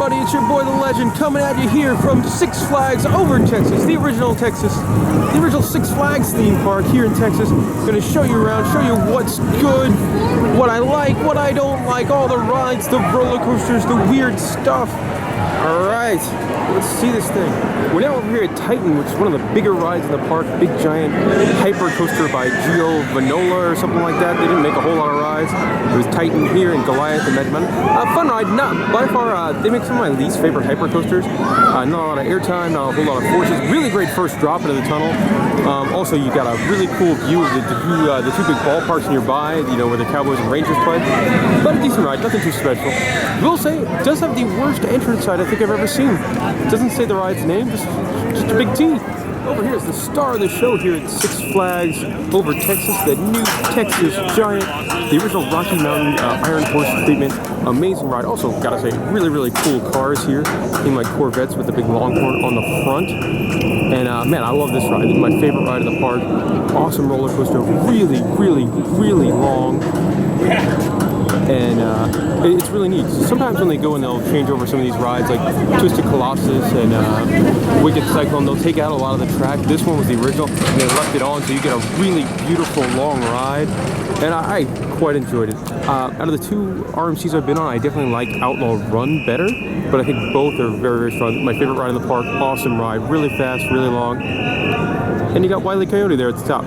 everybody? It's your boy, the legend, coming at you here from Six Flags over in Texas, the original Six Flags theme park here in Texas. Gonna show you around, show you what's good, what I like, what I don't like, all the rides, the roller coasters, the weird stuff. All right, let's see this thing. We're now over here at Titan, which is one of the bigger rides in the park. Big giant hyper coaster by Gio Vanola or something like that. They didn't make a whole lot of rides. It was Titan here and Goliath and Medman. Fun ride, not by far. They make some of my least favorite hyper coasters. Not a lot of airtime, not a whole lot of forces. Really great first drop into the tunnel. Also, you got a really cool view of the two big ballparks nearby. You know where the Cowboys and Rangers play. But a decent ride, nothing too special. I will say, it does have the worst entrance side I think I've ever seen. It doesn't say the ride's name, just a big T. Over here is the star of the show here at Six Flags over Texas, the new Texas Giant, the original Rocky Mountain Iron Horse treatment. Amazing ride. Also, gotta say, really, really cool cars here. In like Corvettes with the big Longhorn on the front. And man, I love this ride. This is my favorite ride in the park. Awesome roller coaster. Really, really, really long. And it's really neat. Sometimes when they go and they'll change over some of these rides, like Twisted Colossus and Wicked Cyclone, they'll take out a lot of the track. This one was the original, and they left it on, so you get a really beautiful long ride. And I quite enjoyed it. Out of the two RMCs I've been on, I definitely like Outlaw Run better, but I think both are very, very strong. My favorite ride in the park, awesome ride, really fast, really long. And you got Wile E. Coyote there at the top.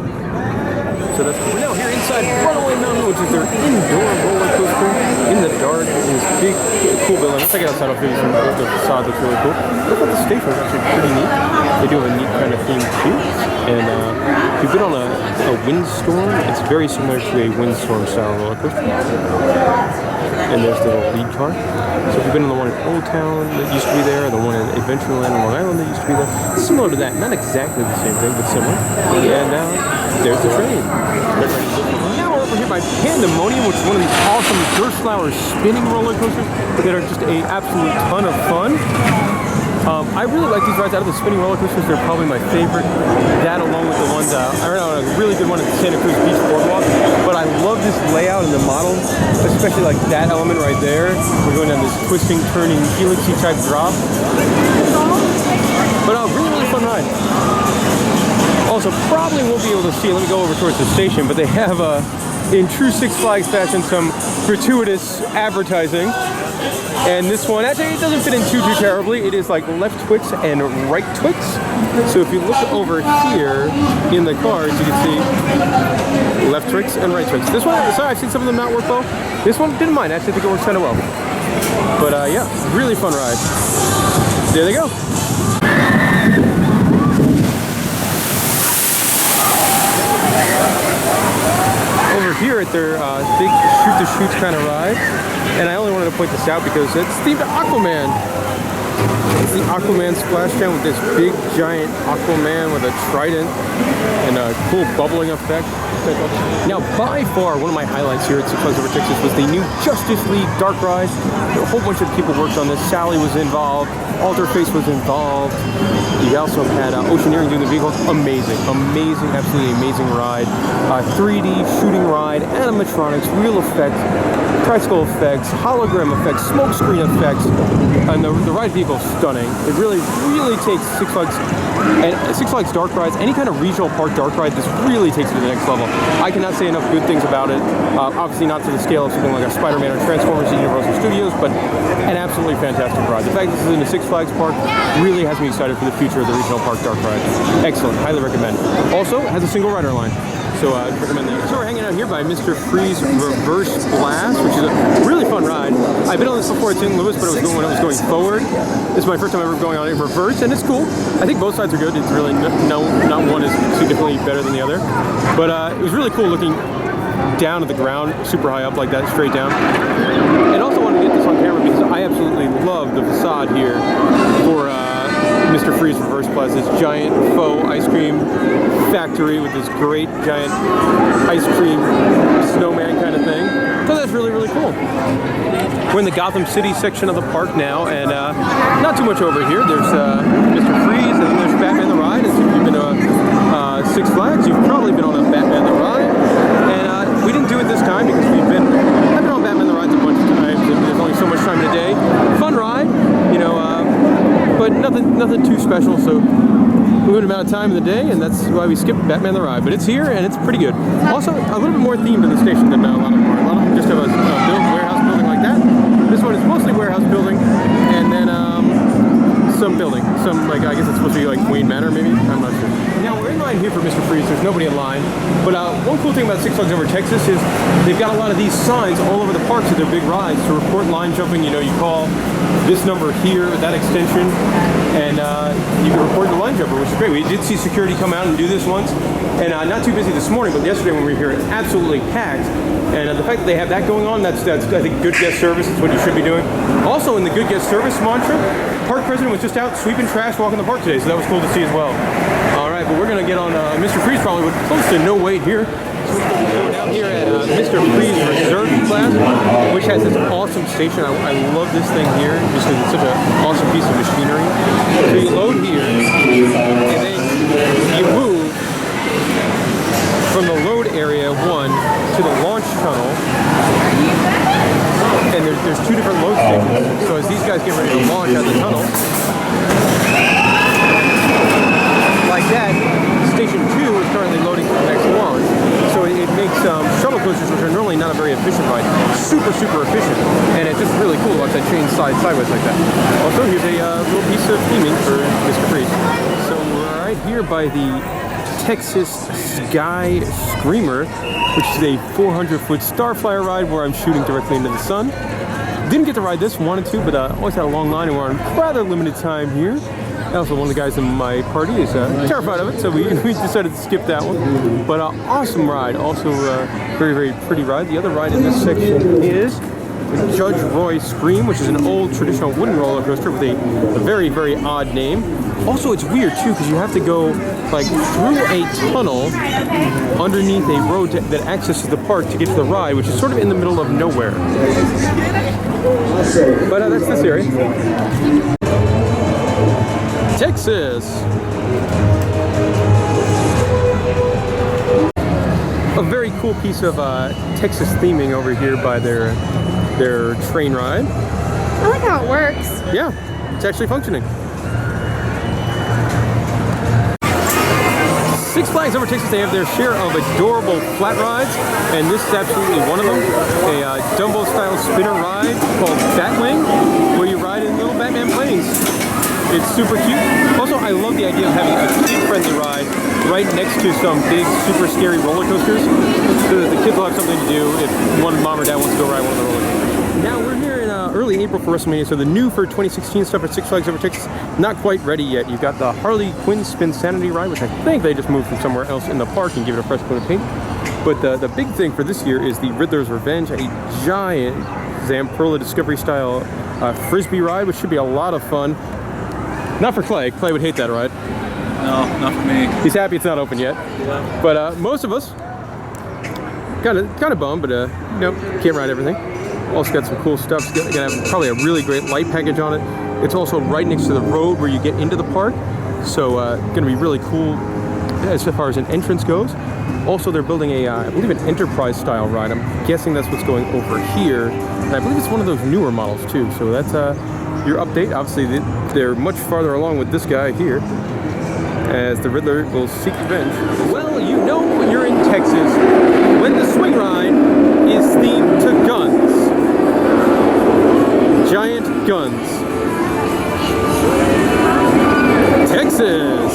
So that's cool. We're now here inside Runaway Mountain, which is their indoor roller coaster in the dark in this big, cool building. Let's take it outside. I'll show you some of the facade. Looks really cool. Look at the station. It's actually pretty neat. They do have a neat kind of theme too. And if you've been on a windstorm, it's very similar to a windstorm style roller coaster. And there's the little lead car. So if you've been on the one in Old Town that used to be there, the one in Adventureland on Long Island that used to be there, similar to that. Not exactly the same thing, but similar. And there's the train. Now we're over here by Pandemonium, which is one of these awesome Durslauer spinning roller coasters that are just an absolute ton of fun. I really like these rides. Out of the spinning roller coasters, they're probably my favorite. That along with the ones, I ran on a really good one at the Santa Cruz Beach Boardwalk, but I love this layout and the model, especially like that element right there. We're going down this twisting, turning, helixy type drop. But really, really fun ride. Also, probably won't be able to see, let me go over towards the station, but they have, in true Six Flags fashion, some gratuitous advertising. And this one, actually, it doesn't fit in too terribly. It is like left Twix and right Twix. So if you look over here in the cards, you can see left Twix and right Twix. This one, sorry, I've seen some of them not work well. This one, didn't mind. Actually, I think it works kind of well. But yeah, really fun ride. There they go. Over here at their big shoot-to-shoot kind of ride. And I only wanted to point this out because it's themed to Aquaman. It's the Aquaman splashdown with this big giant Aquaman with a trident and a cool bubbling effect. Now, by far, one of my highlights here at Six Flags over Texas was the new Justice League Dark Ride. A whole bunch of people worked on this. Sally was involved. Alterface was involved. You also had Oceaneering doing the vehicle. Amazing, amazing, absolutely amazing ride. 3D shooting ride, animatronics, real effects, tricycle effects, hologram effects, smoke screen effects, and the ride vehicle is stunning. It really, really takes Six Flags and Six Flags Dark Rides, any kind of regional park dark ride, this really takes it to the next level. I cannot say enough good things about it. Obviously not to the scale of something like a Spider-Man or Transformers at Universal Studios, but an absolutely fantastic ride. The fact that this is in the Six Flags park really has me excited for the future of the regional park dark ride. Excellent, highly recommend. Also, it has a single rider line. So I'd recommend that. So we're hanging out here by Mr. Freeze Reverse Blast, which is a really fun ride. I've been on this before at St. Louis, but it was when I was going forward. This is my first time ever going on it in reverse, and it's cool. I think both sides are good. It's really not one is significantly better than the other. But it was really cool looking down at the ground, super high up like that, straight down. And also wanted to get this on camera because I absolutely love the facade here for Mr. Freeze Reverse Blast, this giant faux ice cream factory with this great giant ice cream snowman kind of thing. So that's really, really cool. We're in the Gotham City section of the park now, and not too much over here. There's Mr. Freeze, and then there's Batman the Ride. And if you've been to Six Flags, you've probably been on a Batman the Ride. And we didn't do it this time because I've been on Batman the Rides a bunch of times, and there's only so much time in a day. Fun ride. special, so limited amount of time in the day, and that's why we skipped Batman the Ride. But it's here, and it's pretty good. Also, a little bit more themed in the station than a lot of them are. A lot of them just have a warehouse building like that. This one is mostly warehouse building, and then some building. Some, like, I guess it's supposed to be like Wayne Manor, maybe? I'm not sure. Now, we're in line here for Mr. Freeze. There's nobody in line. But one cool thing about Six Flags Over Texas is they've got a lot of these signs all over the parks at their big rides to report line jumping. You know, you call this number here, that extension, and you can report the line jumper, which is great. We did see security come out and do this once, and not too busy this morning, but yesterday when we were here, it absolutely packed. And the fact that they have that going on, that's I think good guest service. That's what you should be doing. Also, in the good guest service mantra, park president was just out sweeping trash walking the park today, so that was cool to see as well. All right, but we're gonna get on Mr. Freeze probably with close to no wait here. So down here at Mr. Freeze Reserve class, which has this awesome station. I love this thing here just because it's such an awesome piece of machinery. So you load here, and then you move from the load area 1 to the launch tunnel. And there's 2 different load stations. So as these guys get ready to launch out of the tunnel, like that, station 2 is currently loading for the next launch. So it makes shuttle coasters, which are normally not a very efficient ride, super, super efficient. And it's just really cool to watch that train slide sideways like that. Also, here's a little piece of theming for Mr. Freeze. So we're right here by the Texas Sky Screamer, which is a 400-foot Starflyer ride where I'm shooting directly into the sun. Didn't get to ride this, wanted to, but always had a long line and we're on rather limited time here. Also, one of the guys in my party is terrified of it, so we decided to skip that one. But awesome ride, also very, very pretty ride. The other ride in this section is Judge Roy Scream, which is an old traditional wooden roller coaster with a very, very odd name. Also, it's weird too because you have to go like through a tunnel underneath a road that accesses the park to get to the ride, which is sort of in the middle of nowhere. But that's this area. Texas. A very cool piece of Texas theming over here by their train ride. I like how it works. Yeah, it's actually functioning. Six Flags Over Texas, they have their share of adorable flat rides, and this is absolutely one of them. A Dumbo-style spinner ride called Batwing, where you ride in little Batman planes. It's super cute. Also, I love the idea of having a kid-friendly ride right next to some big, super scary roller coasters, so that the kids will have something to do if one mom or dad wants to go ride one of the roller coasters. Now, we're here in early April for WrestleMania, so the new for 2016 stuff at Six Flags Over Texas, not quite ready yet. You've got the Harley Quinn Spinsanity ride, which I think they just moved from somewhere else in the park and give it a fresh coat of paint. But the big thing for this year is the Riddler's Revenge, a giant Zamperla Discovery style frisbee ride, which should be a lot of fun. Not for Clay. Clay would hate that ride. No, not for me. He's happy it's not open yet. Yeah. But most of us kind of bummed, but nope, can't ride everything. Also got some cool stuff. It's gonna have probably a really great light package on it. It's also right next to the road where you get into the park, so gonna be really cool as far as an entrance goes. Also, they're building a, I believe, an Enterprise style ride. I'm guessing that's what's going over here, and I believe it's one of those newer models too. So that's your update. Obviously, they're much farther along with this guy here, as the Riddler will seek revenge. Well, you know when you're in Texas when the swing ride is themed to guns. Giant guns. Texas!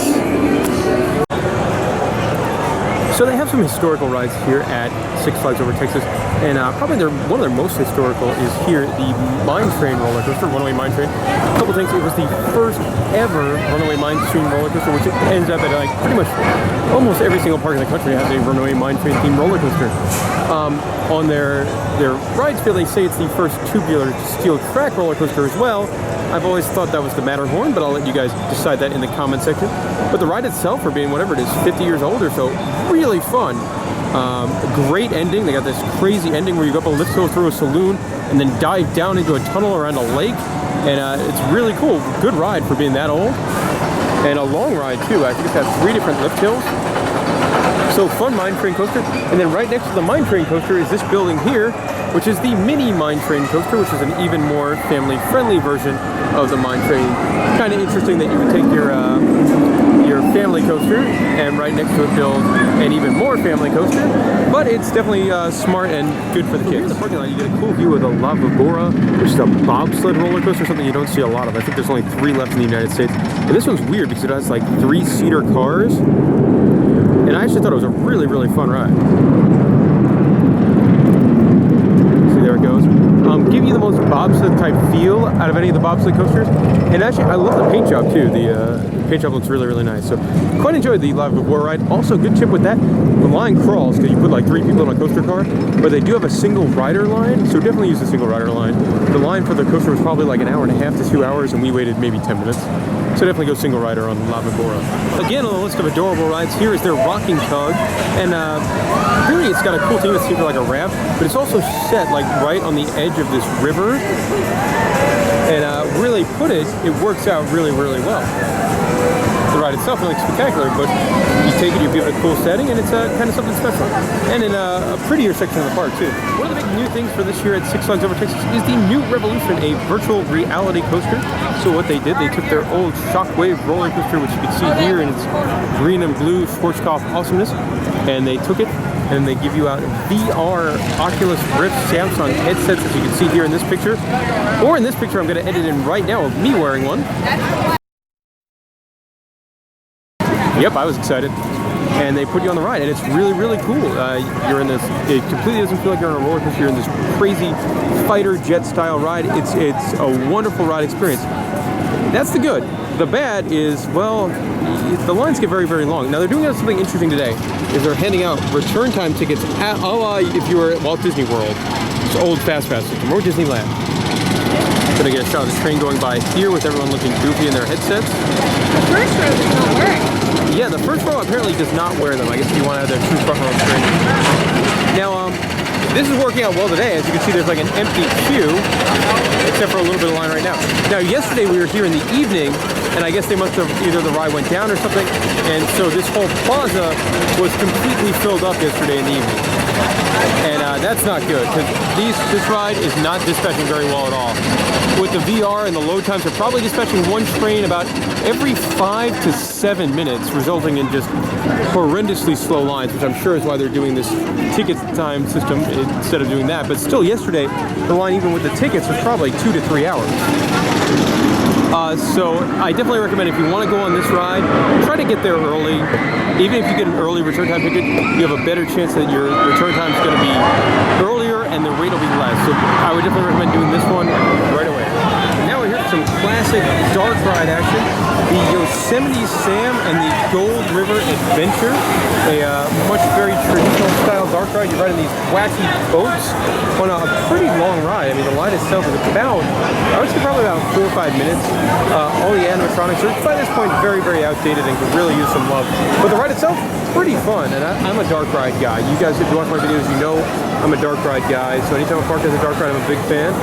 So they have some historical rides here at Six Flags Over Texas, and probably one of their most historical is here, the Mine Train roller coaster, Runaway Mine Train. A couple things, it was the first ever Runaway Mine Train roller coaster, which ends up at like pretty much almost every single park in the country has a Runaway Mine Train themed roller coaster. On their rides field, they say it's the first tubular steel track roller coaster as well. I've always thought that was the Matterhorn, but I'll let you guys decide that in the comment section. But the ride itself, for being whatever it is, 50 years old or so, really fun. Great ending. They got this crazy ending where you go up a lift hill through a saloon and then dive down into a tunnel around a lake. And it's really cool. Good ride for being that old. And a long ride too. I think it's got 3 different lift hills. So fun mine train coaster. And then right next to the mine train coaster is this building here, which is the mini mine train coaster, which is an even more family-friendly version of the mine train. Kind of interesting that you would take your family coaster and right next to it build an even more family coaster, but it's definitely smart and good for the kids. Here in the parking lot, you get a cool view of the Vibora, which is a bobsled roller coaster, something you don't see a lot of. I think there's only 3 left in the United States. And this one's weird because it has like 3-seater cars, and I actually thought it was a really, really fun ride. See, there it goes. Giving you the most bobsled type feel out of any of the bobsled coasters, and actually I love the paint job too. The paint job looks really, really nice. So quite enjoyed the Vibora ride. Also, good tip with that, the line crawls because you put like 3 people in a coaster car, but they do have a single rider line, so definitely use the single rider line. The line for the coaster was probably like 1.5 to 2 hours, and we waited maybe 10 minutes. So definitely go single rider on the Vibora. Again, on the list of adorable rides, here is their rocking tug, and really it's got a cool thing that's sort of like a raft, but it's also set like right on the edge of this river, and really put it works out really, really well. The ride itself looks spectacular, but you take it, you give it a cool setting, and it's kind of something special. And in a prettier section of the park too. One of the big new things for this year at Six Flags Over Texas is the new Revolution, a virtual reality coaster. So what they did, they took their old Shockwave roller coaster, which you can see here in its green and blue Schwarzkopf awesomeness, and they took it and they give you out VR Oculus Rift Samsung headsets, as you can see here in this picture. Or in this picture, I'm going to edit in right now of me wearing one. Yep, I was excited. And they put you on the ride, and it's really, really cool. You're in this, it completely doesn't feel like you're on a roller coaster. You're in this crazy fighter jet style ride. It's a wonderful ride experience. That's the good. The bad is, well, the lines get very, very long. Now they're doing something interesting today, is they're handing out return time tickets at, if you were at Walt Disney World. It's old Fast Pass system, or Disneyland. Gonna get a shot of the train going by here with everyone looking goofy in their headsets. The first row does not work. Yeah, the first row apparently does not wear them. I guess if you want to have their true front row screen. Now, this is working out well today. As you can see, there's like an empty queue, except for a little bit of line right now. Now, yesterday we were here in the evening, and I guess they must have, either the ride went down or something, and so this whole plaza was completely filled up yesterday in the evening. And that's not good, because this ride is not dispatching very well at all. With the VR and the load times, they're probably dispatching one train about every 5 to 7 minutes, resulting in just horrendously slow lines, which I'm sure is why they're doing this ticket time system instead of doing that. But still, yesterday, the line, even with the tickets, was probably 2 to 3 hours. So I definitely recommend, if you want to go on this ride, try to get there early. Even if you get an early return time ticket, you have a better chance that your return time is going to be earlier and the rate will be less. So I would definitely recommend doing this one right away. Now we're here for some classic dark ride action. The Yosemite Sam and the Gold River Adventure, a much very traditional style dark ride. You ride in these wacky boats on a pretty long ride. I mean, the ride itself is about, I would say probably about 4 or 5 minutes. All the animatronics are by this point very, very outdated and could really use some love. But the ride itself, pretty fun, and I'm a dark ride guy. You guys, if you watch my videos, you know I'm a dark ride guy, so anytime a park has a dark ride, I'm a big fan.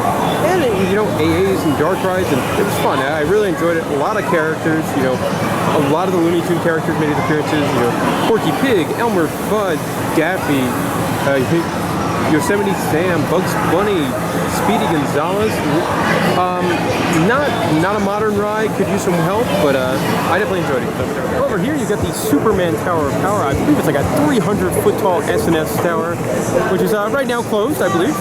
And, you know, AAs and dark rides, and it was fun. I really enjoyed it. A lot of characters, you know, a lot of the Looney Tunes characters made appearances, you know, Porky Pig, Elmer Fudd, Daffy, Yosemite Sam, Bugs Bunny, Speedy Gonzales. Not a modern ride, could use some help, but I definitely enjoyed it. Over here, you got the Superman Tower of Power. I believe it's like a 300-foot tall S&S tower, which is right now closed, I believe.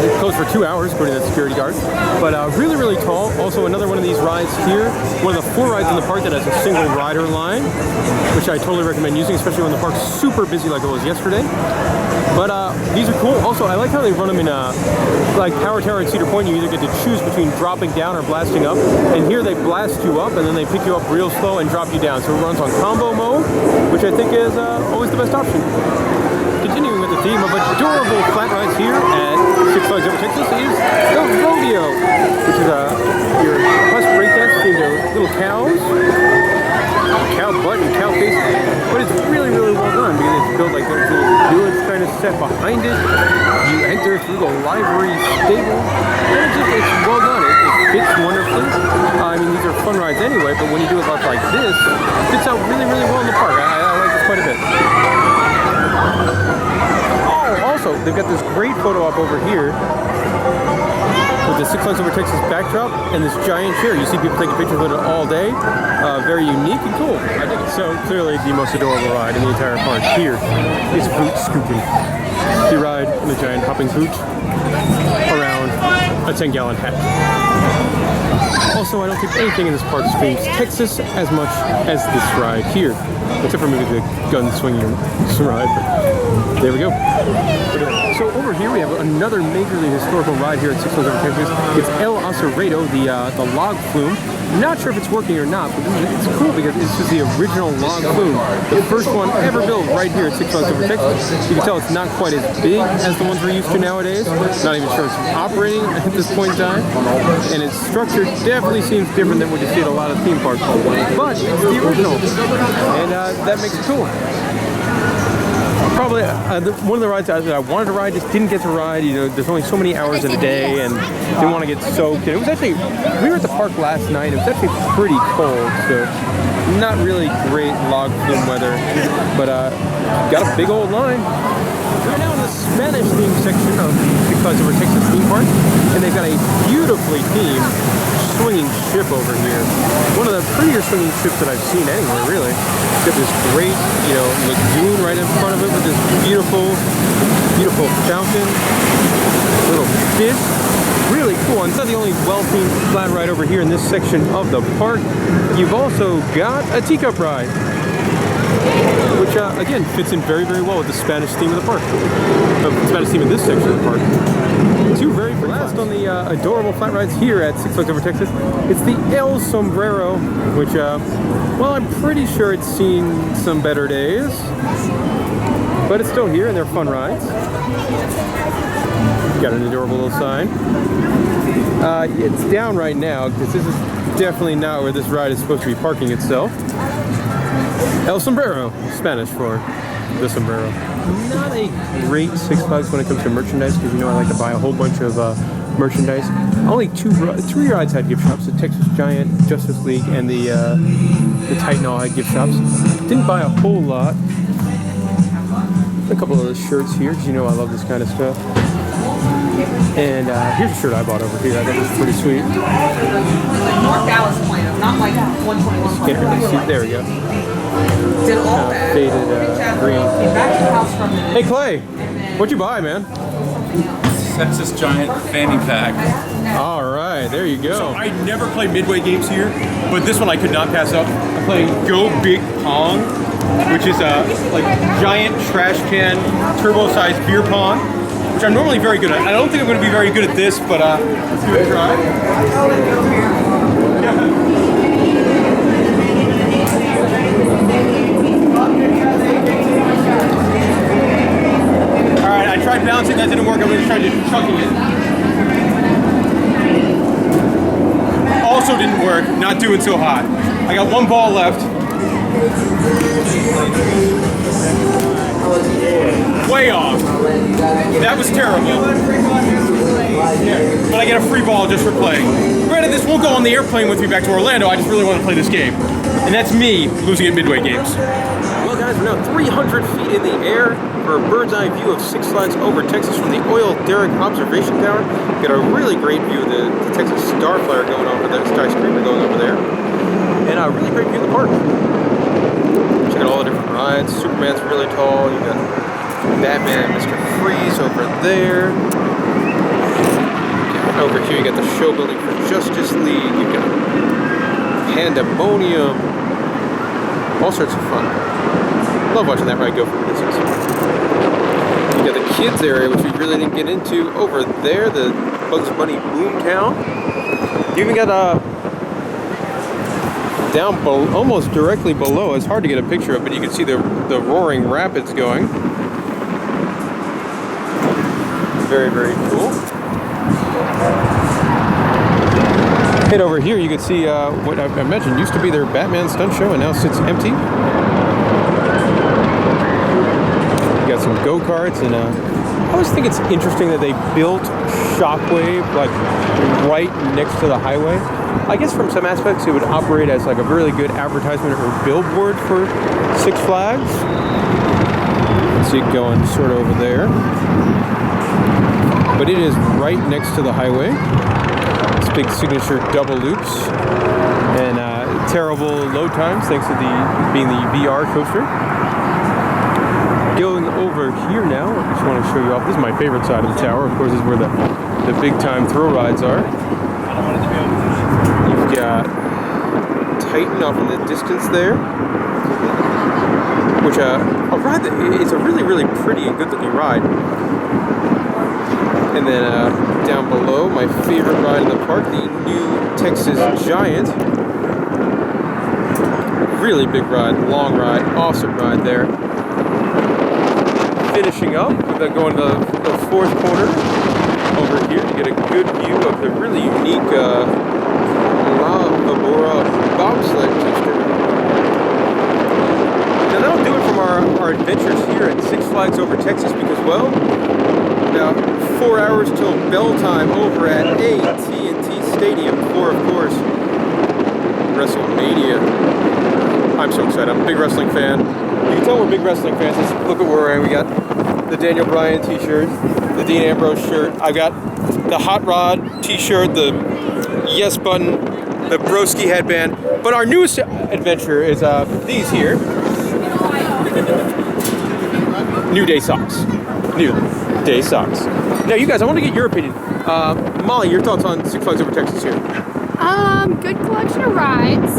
It's closed for 2 hours, according to the security guard. But really, really tall. Also, another one of these rides here. One of the 4 rides in the park that has a single rider line, which I totally recommend using, especially when the park's super busy like it was yesterday. But these are cool. Also, I like how they run them in like Power Tower and Cedar Point. You either get to choose between dropping down or blasting up. And here they blast you up, and then they pick you up real slow and drop you down. So it runs on combo mode, which I think is always the best option. Continuing with the theme of adorable flat rides here at Six Flags Over Texas is the Rodeo, which is your plus breakdance themed to little cows, cow butt and cow face, but it's really, really well done because it's built like those little village kind of set behind it. You enter through the livery stable, and it's well done. It fits wonderfully. I mean, these are fun rides anyway, but when you do it like this, it fits out really, really well in the park. I like this quite a bit. Oh, also, they've got this great photo op over here with the Six Flags Over Texas backdrop and this giant chair. You see people taking pictures with it all day. Very unique and cool. I think it's so clearly the most adorable ride in the entire park. Here is Boot Scooting. You ride in a giant hopping boot around a 10-gallon hat. Also, I don't think anything in this park screams Texas as much as this ride here. Except for maybe the gun swinging ride. But there we go. So over here we have another majorly historical ride here at Six Flags Over Texas. It's El Acerado, the log flume. Not sure if it's working or not, but it's cool because it's just the original log flume. The first one ever built right here at Six Flags Over Texas. You can tell it's not quite as big as the ones we're used to nowadays. Not even sure it's operating at this point in time. And its structure definitely seems different than what you see at a lot of theme parks. But it's the original. And that makes it cool. Probably one of the rides that I wanted to ride just didn't get to ride. You know, there's only so many hours in a day, and didn't want to get soaked. And it was actually, we were at the park last night. It was actually pretty cold, so not really great log flume weather. But got a big old line. We're now in the Spanish themed section of Six Flags Over Texas theme park, and they've got a beautifully themed swinging ship over here. One of the prettier swinging ships that I've seen anywhere, really. It's got this great, you know, lagoon right in front of it with this beautiful, beautiful fountain, little fish. Really cool. And it's not the only well-themed flat ride over here in this section of the park. You've also got a teacup ride, which again fits in very, very well with the Spanish theme of the park. The Spanish theme of this section of the park. Two very last on the adorable flat rides here at Six Flags Over Texas. It's the El Sombrero, which, well, I'm pretty sure it's seen some better days, but it's still here and they're fun rides. Got an adorable little sign. It's down right now because this is definitely not where this ride is supposed to be parking itself. El Sombrero, Spanish for the sombrero. Not a great Six Flags when it comes to merchandise because, you know, I like to buy a whole bunch of merchandise. Only three rides had gift shops: the Texas Giant, Justice League, and the Titanol had gift shops. Didn't buy a whole lot. A couple of the shirts here because, you know, I love this kind of stuff. And here's a shirt I bought over here. I thought it was pretty sweet. North Dallas plan, not like 121. Can't really see. There we go. Did all that. Faded green. Came back to the house from the Hey Clay, what'd you buy, man? Texas Giant fanny pack. All right, there you go. So I never play midway games here, but this one I could not pass up. I'm playing Go Big Pong, which is a like giant trash can turbo-sized beer pong, which I'm normally very good at. I don't think I'm going to be very good at this, but let's give it a try. All right, I tried bouncing, that didn't work. I'm going to try just chucking it. Also didn't work, not doing so hot. I got one ball left. Way off. That was terrible. But I get a free ball just for playing. Granted, this won't go on the airplane with me back to Orlando. I just really want to play this game. And that's me losing at midway games. Well, guys, we're now 300 feet in the air for a bird's eye view of Six Flags Over Texas from the Derrick observation tower. Got a really great view of the Texas Star Flyer going over there, skyscraper going over there, and a really great view of the park. Check out all the different rides. Superman's really tall. You got Batman and Mr. Freeze over there. Over here, you got the show building for Justice League. You got Pandemonium. All sorts of fun. Love watching that ride go for distance. You got the kids area, which we really didn't get into over there. The Bugs Bunny Boomtown. You even got down almost directly below. It's hard to get a picture of, but you can see the roaring rapids going. Very, very cool. Head over here, you can see what I mentioned used to be their Batman stunt show and now sits empty. You got some go-karts, and I always think it's interesting that they built Shockwave like right next to the highway. I guess from some aspects it would operate as like a really good advertisement or billboard for Six Flags. see it going sort of over there. But it is right next to the highway. It's big signature double loops and terrible load times thanks to being the VR coaster. Going over here now, I just want to show you off. This is my favorite side of the tower. Of course, this is where the big time thrill rides are. You've got Titan off in the distance there, which a ride that is a really, really pretty and good looking ride. And then down below, my favorite ride in the park, the new Texas Giant. Really big ride, long ride, awesome ride there. Finishing up, with going to the fourth corner over here to get a good view of the really unique Vibora bobsled coaster. Now that'll do it from our adventures here at Six Flags Over Texas because, well, about 4 hours till bell time over at AT&T Stadium for, of course, WrestleMania. I'm so excited. I'm a big wrestling fan. You can tell we're big wrestling fans. Let's look at where we're wearing. We got the Daniel Bryan t-shirt, the Dean Ambrose shirt. I've got the Hot Rod t-shirt, the Yes button, the Broski headband. But our newest adventure is these here. New Day socks. New Day socks. Now, you guys, I want to get your opinion. Molly, your thoughts on Six Flags Over Texas here? Good collection of rides.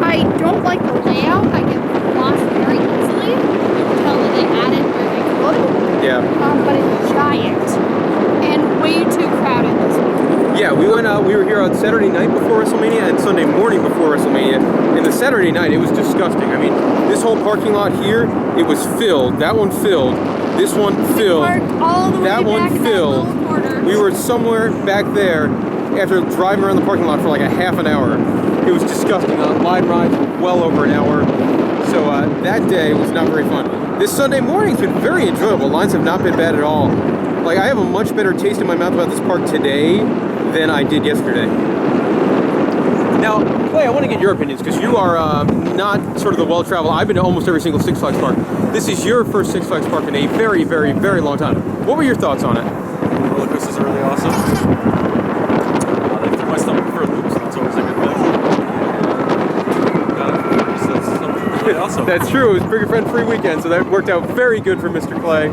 I don't like the layout. I get lost very easily. You can tell that they added where they could. Yeah. But it's giant and way too crowded this week. Yeah, we were here on Saturday night before WrestleMania and Sunday morning before WrestleMania. And the Saturday night, it was disgusting. I mean, this whole parking lot here, it was filled. That one filled. This one filled. All the way that one back filled. That corner. We were somewhere back there after driving around the parking lot for like a half an hour. It was disgusting. Line rides well over an hour. So that day was not very fun. This Sunday morning's been very enjoyable. Lines have not been bad at all. Like, I have a much better taste in my mouth about this park today than I did yesterday. Now, Clay, I want to get your opinions because you are not sort of the well-traveled. I've been to almost every single Six Flags park. This is your first Six Flags park in a very, very, very long time. What were your thoughts on it? The roller coasters are really awesome. They threw my stomach for a loop, so that's always a good thing. So that's something really awesome. That's true. It was Bring Your Friend free weekend, so that worked out very good for Mr. Clay.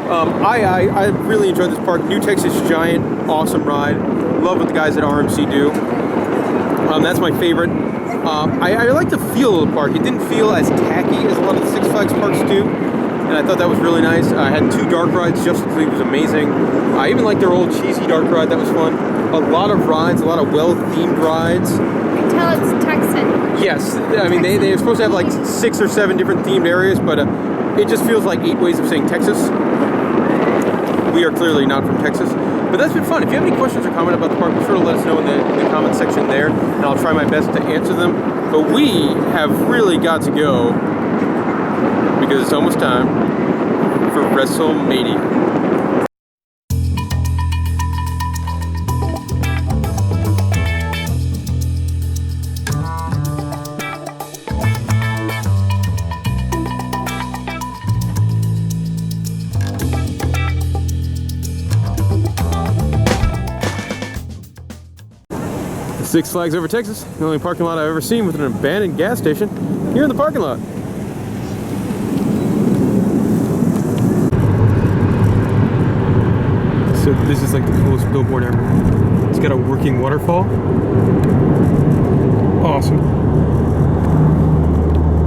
I really enjoyed this park. New Texas Giant, awesome ride. Love what the guys at RMC do. That's my favorite. I like the feel of the park. It didn't feel as tacky as a lot of the Six Flags parks do, and I thought that was really nice. I had 2 dark rides. Justice League was amazing. I even liked their old cheesy dark ride. That was fun. A lot of rides, a lot of well-themed rides. You can tell it's Texan. Yes, I mean they're supposed to have like 6 or 7 different themed areas, but it just feels like 8 ways of saying Texas. We are clearly not from Texas, but that's been fun. If you have any questions or comment about the park, be sure to let us know in the comment section there, and I'll try my best to answer them. But we have really got to go because it's almost time for WrestleMania. Six Flags Over Texas, the only parking lot I've ever seen with an abandoned gas station here in the parking lot. So this is like the coolest billboard ever. It's got a working waterfall. Awesome.